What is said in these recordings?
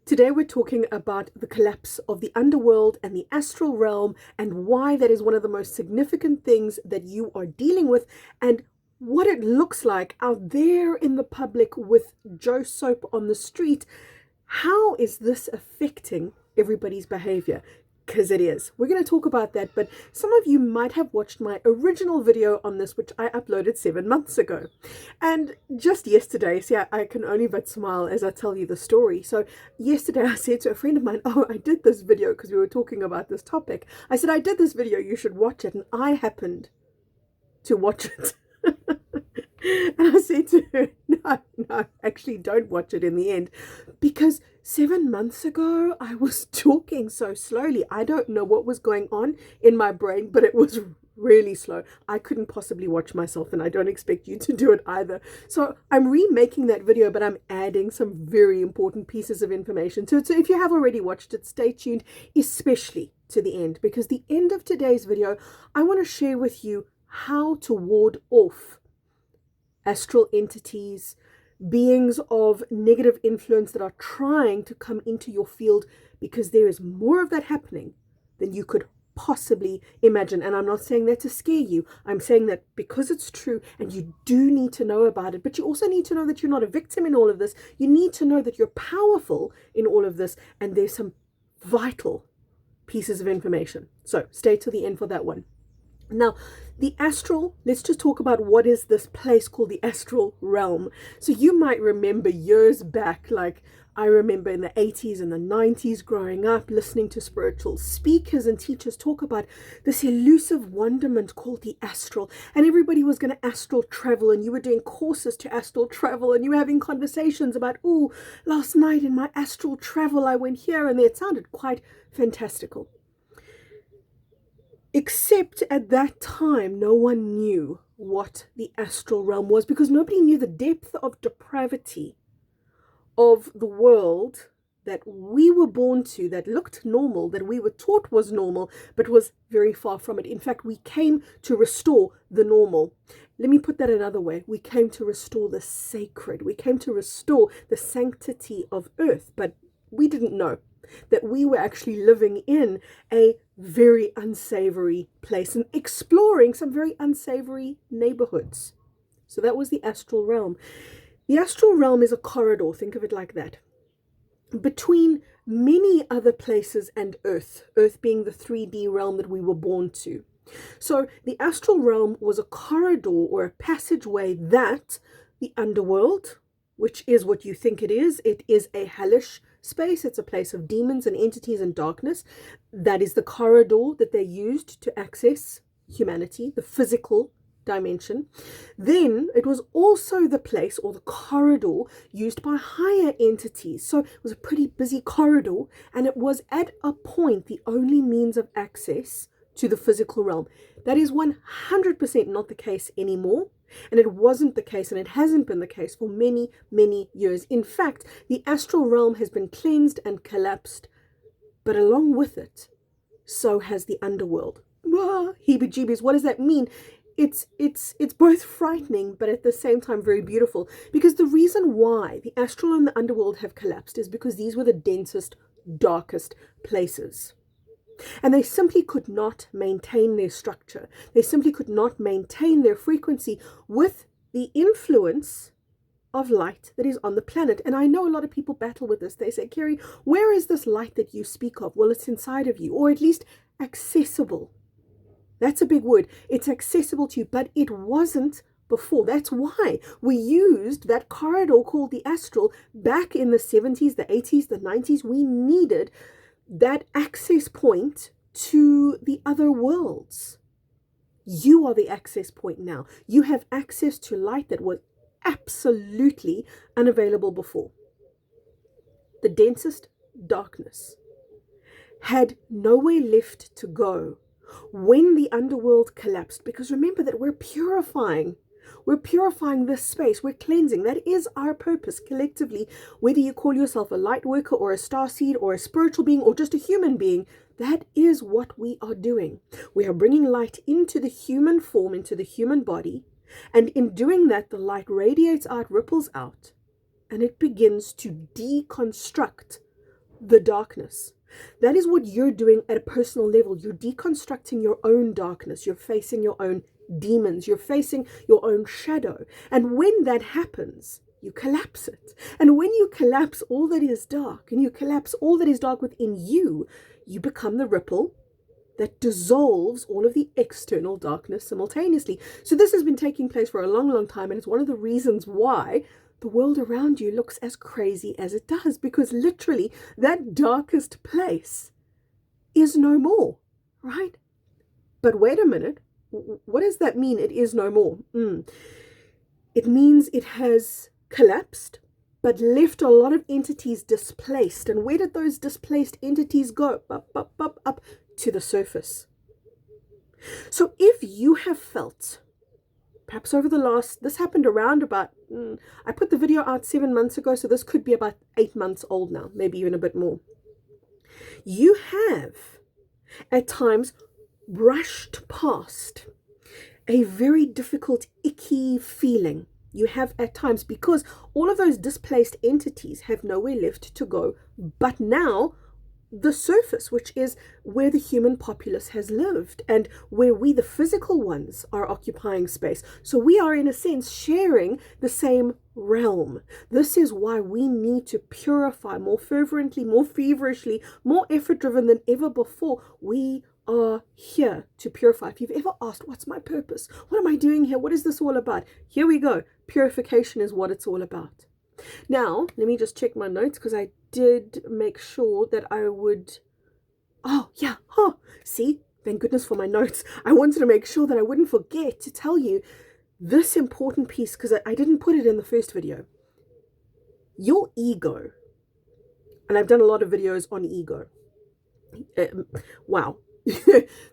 Today we're talking about the collapse of the underworld and the astral realm and why that is one of the most significant things that you are dealing with and what it looks like out there in the public with Joe Soap on the street. How is this affecting everybody's behavior? Because it is. We're going to talk about that, but some of you might have watched my original video on this, which I uploaded 7 months ago. And just yesterday, see, I can only but smile as I tell you the story. So yesterday I said to a friend of mine, oh, I did this video because we were talking about this topic. I said, I did this video, you should watch it. And I happened to watch it. And I said to her, no, actually don't watch it in the end, because 7 months ago I was talking so slowly. I don't know what was going on in my brain, but it was really slow. I couldn't possibly watch myself, and I don't expect you to do it either. So I'm remaking that video, but I'm adding some very important pieces of information to it. So if you have already watched it, stay tuned, especially to the end, because the end of today's video, I want to share with you how to ward off astral entities, beings of negative influence that are trying to come into your field, because there is more of that happening than you could possibly imagine. And I'm not saying that to scare you. I'm saying that because it's true and you do need to know about it, but you also need to know that you're not a victim in all of this. You need to know that you're powerful in all of this, and there's some vital pieces of information. So stay till the end for that one. Now, the astral, let's just talk about what is this place called the astral realm. So you might remember years back, like I remember in the 80s and the 90s growing up, listening to spiritual speakers and teachers talk about this elusive wonderment called the astral. And everybody was going to astral travel, and you were doing courses to astral travel, and you were having conversations about, oh, last night in my astral travel, I went here and there. It sounded quite fantastical. Except at that time, no one knew what the astral realm was, because nobody knew the depth of depravity of the world that we were born to, that looked normal, that we were taught was normal, but was very far from it. In fact, we came to restore the normal. Let me put that another way. We came to restore the sacred. We came to restore the sanctity of earth, but we didn't know that we were actually living in a very unsavory place and exploring some very unsavory neighborhoods. So that was the astral realm. The astral realm is a corridor, think of it like that, between many other places and Earth, Earth being the 3D realm that we were born to. So the astral realm was a corridor or a passageway that the underworld, which is what you think it is a hellish space. It's a place of demons and entities and darkness. That is the corridor that they used to access humanity, the physical dimension. Then it was also the place or the corridor used by higher entities. So it was a pretty busy corridor, and it was at a point the only means of access to the physical realm. That is 100% not the case anymore. And it wasn't the case, and it hasn't been the case for many, many years. In fact, the astral realm has been cleansed and collapsed, but along with it, so has the underworld. Heebie-jeebies, what does that mean? It's both frightening, but at the same time very beautiful, because the reason why the astral and the underworld have collapsed is because these were the densest, darkest places. And they simply could not maintain their structure. They simply could not maintain their frequency with the influence of light that is on the planet. And I know a lot of people battle with this. They say, Kerry, where is this light that you speak of? Well, it's inside of you, or at least accessible. That's a big word. It's accessible to you, but it wasn't before. That's why we used that corridor called the astral back in the 70s, the 80s, the 90s. We needed that access point to the other worlds. You are the access point now. You have access to light that was absolutely unavailable before. The densest darkness had nowhere left to go when the underworld collapsed, because remember that we're purifying this space. We're cleansing. That is our purpose collectively. Whether you call yourself a light worker or a starseed or a spiritual being or just a human being, that is what we are doing. We are bringing light into the human form, into the human body. And in doing that, the light radiates out, ripples out, and it begins to deconstruct the darkness. That is what you're doing at a personal level. You're deconstructing your own darkness. You're facing your own demons. You're facing your own shadow. And when that happens, you collapse it. And when you collapse all that is dark, and you collapse all that is dark within you, you become the ripple that dissolves all of the external darkness simultaneously. So this has been taking place for a long, long time, and it's one of the reasons why the world around you looks as crazy as it does, because literally that darkest place is no more, right? But wait a minute, what does that mean, it is no more? It means it has collapsed, but left a lot of entities displaced. And where did those displaced entities go? Up to the surface. So if you have felt, perhaps over the last, this happened around about, I put the video out 7 months ago, so this could be about 8 months old now, maybe even a bit more. You have at times brushed past a very difficult, icky feeling. You have at times, because all of those displaced entities have nowhere left to go but now the surface, which is where the human populace has lived and where we, the physical ones, are occupying space. So we are, in a sense, sharing the same realm. This is why we need to purify more fervently, more feverishly, more effort-driven than ever before. We are here to purify. If you've ever asked, what's my purpose? What am I doing here? What is this all about? Here we go. Purification is what it's all about. Now, let me just check my notes, because I did make sure that I would, see, thank goodness for my notes. I wanted to make sure that I wouldn't forget to tell you this important piece, because I didn't put it in the first video. Your ego, and I've done a lot of videos on ego. Wow.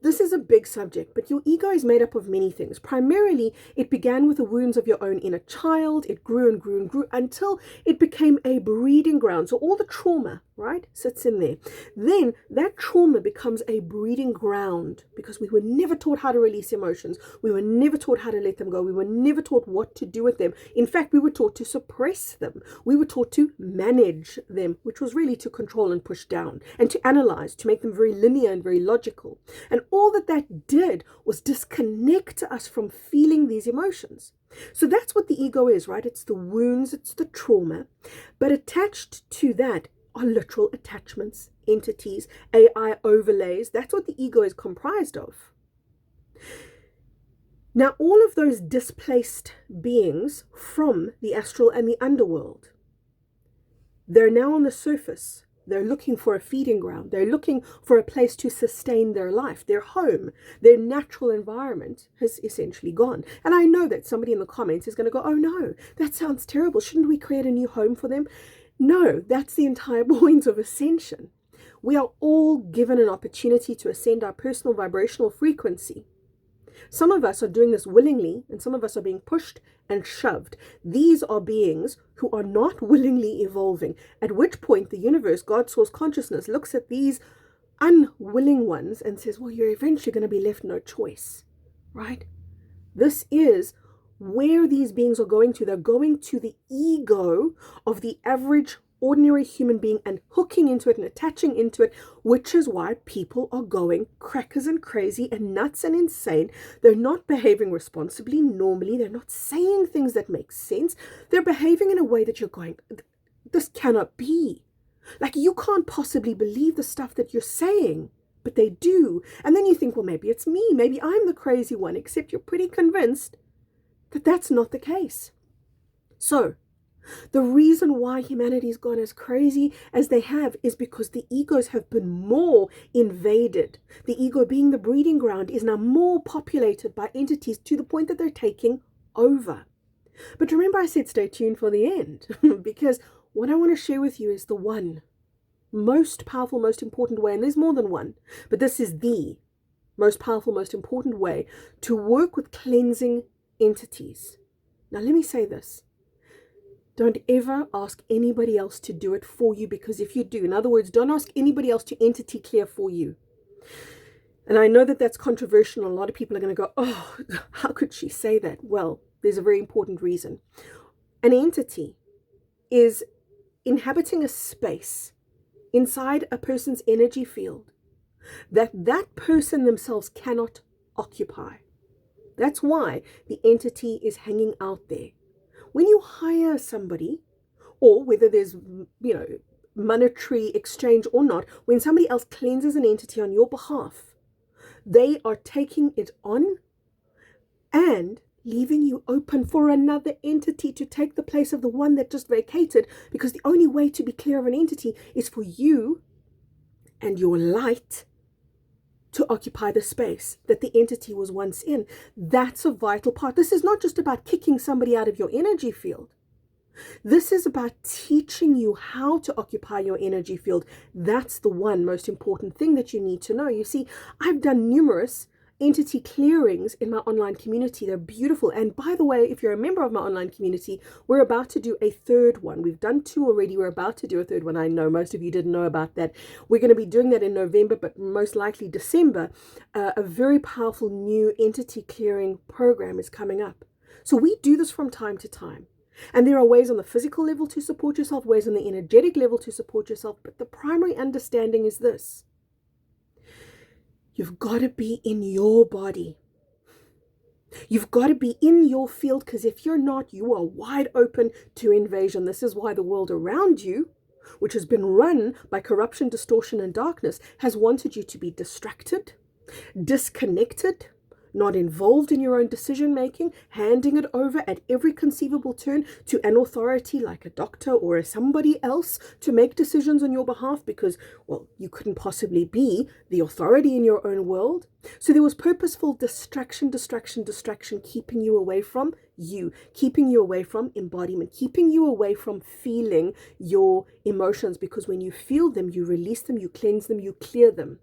This is a big subject, but your ego is made up of many things. Primarily, it began with the wounds of your own inner child. It grew and grew and grew until it became a breeding ground. So all the trauma, right, sits in there. Then that trauma becomes a breeding ground, because we were never taught how to release emotions. We were never taught how to let them go. We were never taught what to do with them. In fact, we were taught to suppress them. We were taught to manage them, which was really to control and push down, and to analyze, to make them very linear and very logical. And all that did was disconnect us from feeling these emotions. So that's what the ego is, right? It's the wounds, it's the trauma. But attached to that are literal attachments, entities, AI overlays. That's what the ego is comprised of. Now, all of those displaced beings from the astral and the underworld, they're now on the surface. They're looking for a feeding ground. They're looking for a place to sustain their life. Their home, their natural environment has essentially gone. And I know that somebody in the comments is going to go, oh no, that sounds terrible. Shouldn't we create a new home for them? No, that's the entire point of ascension. We are all given an opportunity to ascend our personal vibrational frequency. Some of us are doing this willingly, and some of us are being pushed and shoved. These are beings who are not willingly evolving, at which point the universe, God source consciousness, looks at these unwilling ones and says, well, you're eventually going to be left no choice, right? This is where these beings are going to. They're going to the ego of the average ordinary human being and hooking into it and attaching into it, which is why people are going crackers and crazy and nuts and insane. They're not behaving responsibly normally. They're not saying things that make sense. They're behaving in a way that you're going, this cannot be. Like, you can't possibly believe the stuff that you're saying, but they do. And then you think, well, maybe it's me. Maybe I'm the crazy one, except you're pretty convinced that that's not the case. So the reason why humanity's gone as crazy as they have is because the egos have been more invaded. The ego, being the breeding ground, is now more populated by entities to the point that they're taking over. But remember, I said stay tuned for the end, because what I want to share with you is the one most powerful, most important way, and there's more than one, but this is the most powerful, most important way to work with cleansing entities. Now, let me say this. Don't ever ask anybody else to do it for you, because if you do, in other words, don't ask anybody else to entity clear for you. And I know that that's controversial. A lot of people are going to go, oh, how could she say that? Well, there's a very important reason. An entity is inhabiting a space inside a person's energy field that that person themselves cannot occupy. That's why the entity is hanging out there. When you hire somebody, or whether there's, monetary exchange or not, when somebody else cleanses an entity on your behalf, they are taking it on and leaving you open for another entity to take the place of the one that just vacated, because the only way to be clear of an entity is for you and your light to occupy the space that the entity was once in. That's a vital part. This is not just about kicking somebody out of your energy field. This is about teaching you how to occupy your energy field. That's the one most important thing that you need to know. You see, I've done numerous entity clearings in my online community. They're beautiful. And by the way, if you're a member of my online community, we're about to do a third one. We've done 2 already. We're about to do a third one. I know most of you didn't know about that. We're going to be doing that in November, but most likely December. A very powerful new entity clearing program is coming up. So we do this from time to time. And there are ways on the physical level to support yourself, ways on the energetic level to support yourself. But the primary understanding is this. You've got to be in your body. You've got to be in your field, because if you're not, you are wide open to invasion. This is why the world around you, which has been run by corruption, distortion, and darkness, has wanted you to be distracted, disconnected, not involved in your own decision making, handing it over at every conceivable turn to an authority like a doctor or somebody else to make decisions on your behalf, because, well, you couldn't possibly be the authority in your own world. So there was purposeful distraction, keeping you away from you, keeping you away from embodiment, keeping you away from feeling your emotions, because when you feel them, you release them, you cleanse them, you clear them.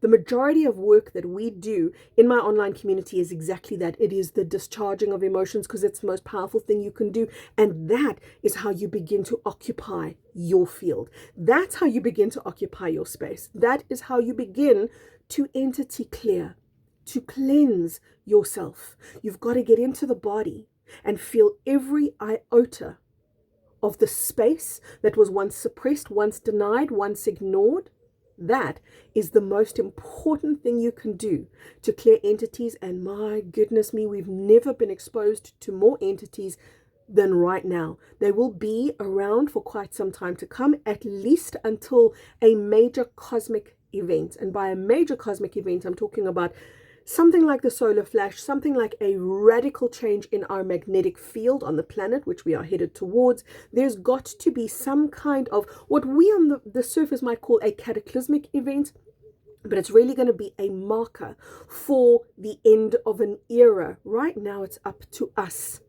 The majority of work that we do in my online community is exactly that. It is the discharging of emotions, because it's the most powerful thing you can do. And that is how you begin to occupy your field. That's how you begin to occupy your space. That is how you begin to entity clear, to cleanse yourself. You've got to get into the body and feel every iota of the space that was once suppressed, once denied, once ignored. That is the most important thing you can do to clear entities. And my goodness me, we've never been exposed to more entities than right now. They will be around for quite some time to come, at least until a major cosmic event. And by a major cosmic event, I'm talking about something like the solar flash, something like a radical change in our magnetic field on the planet, which we are headed towards. There's got to be some kind of what we on the surface might call a cataclysmic event, but it's really going to be a marker for the end of an era. Right now, it's up to us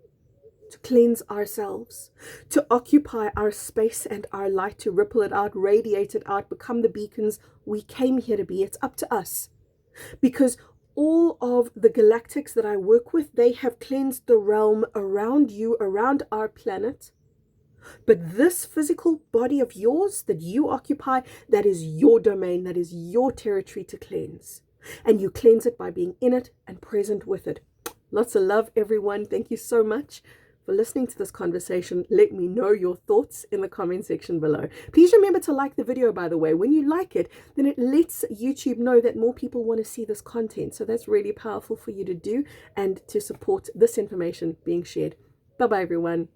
to cleanse ourselves, to occupy our space and our light, to ripple it out, radiate it out, become the beacons we came here to be. It's up to us, because all of the galactics that I work with, they have cleansed the realm around you, around our planet. But this physical body of yours that you occupy, that is your domain, that is your territory to cleanse. And you cleanse it by being in it and present with it. Lots of love, everyone. Thank you so much for listening to this conversation. Let me know your thoughts in the comment section below. Please remember to like the video, by the way. When you like it, then it lets YouTube know that more people want to see this content. So that's really powerful for you to do and to support this information being shared. Bye-bye, everyone.